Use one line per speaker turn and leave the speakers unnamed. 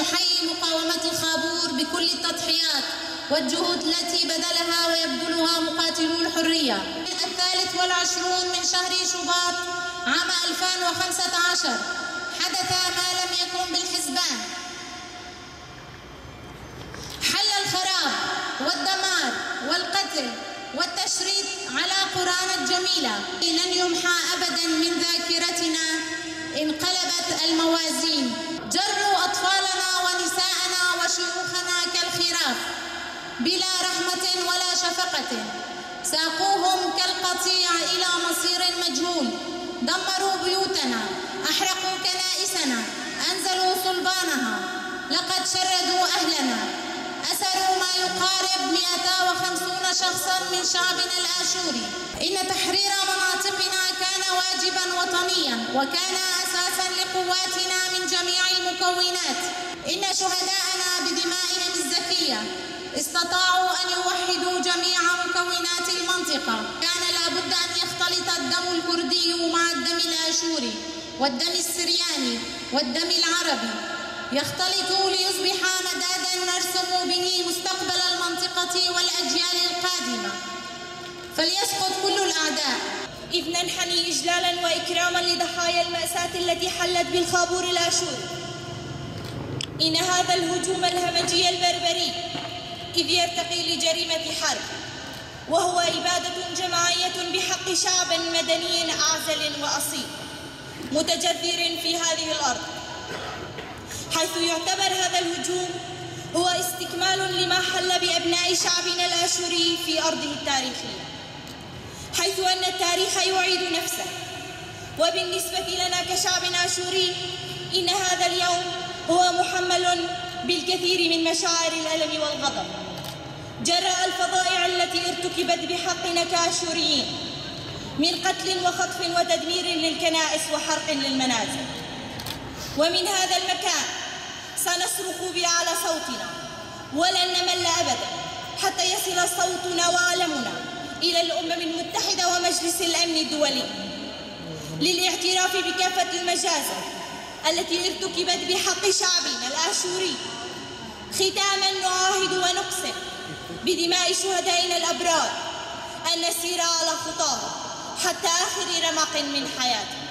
نحيي مقاومة الخابور بكل التضحيات والجهود التي بذلها ويبذلها مقاتلو الحرية. 23 من شهر شباط عام 2015 حدث ما لم يكن بالحسبان. حل الخراب والدمار والقتل والتشريد على قرانا الجميلة لن يمحى أبداً من ذاكرتنا. انقلبت الموازين، جروا أطفالنا ونساءنا وشيوخنا كالخراف بلا رحمة ولا شفقة، ساقوهم كالقطيع إلى مصير مجهول، دمروا بيوتنا، أحرقوا كنائسنا، أنزلوا صلبانها، لقد شردوا أهلنا، أسروا ما يقارب 150 شخصاً من شعبنا الآشوري. إن تحرير مناطقنا كان واجباً وطنياً وكان أساساً لقواتنا من جميع المكونات. إن شهداءنا بدمائهم الزكية استطاعوا أن يوحدوا جميع مكونات المنطقة. كان لابد أن يختلط الدم الكردي مع الدم الآشوري والدم السرياني والدم العربي، يختلطوا ليصبح مدادا نرسم به مستقبل المنطقة والأجيال القادمة. فليسقط كل الأعداء.
إذ ننحني إجلالا وإكراما لضحايا المأساة التي حلت بالخابور الآشوري. إن هذا الهجوم الهمجي البربري إذ يرتقي لجريمة حرب، وهو إبادة جماعية بحق شعب مدني أعزل وأصيل متجذر في هذه الأرض، حيث يعتبر هذا الهجوم هو استكمال لما حل بأبناء شعبنا الآشوري في أرضه التاريخية، حيث أن التاريخ يعيد نفسه. وبالنسبة لنا كشعب آشوري إن هذا اليوم هو محمل بالكثير من مشاعر الألم والغضب جراء الفظائع التي ارتكبت بحقنا كآشوريين من قتل وخطف وتدمير للكنائس وحرق للمنازل. ومن هذا المكان سنصرخ بأعلى صوتنا ولن نمل أبدا حتى يصل صوتنا وعلمنا إلى الأمم المتحدة ومجلس الأمن الدولي للاعتراف بكافة المجازر التي ارتكبت بحق شعبنا الآشوري. ختاما نعاهد ونقسم بدماء شهدائنا الأبرار أن نسير على خطاهم حتى آخر رمق من حياتنا.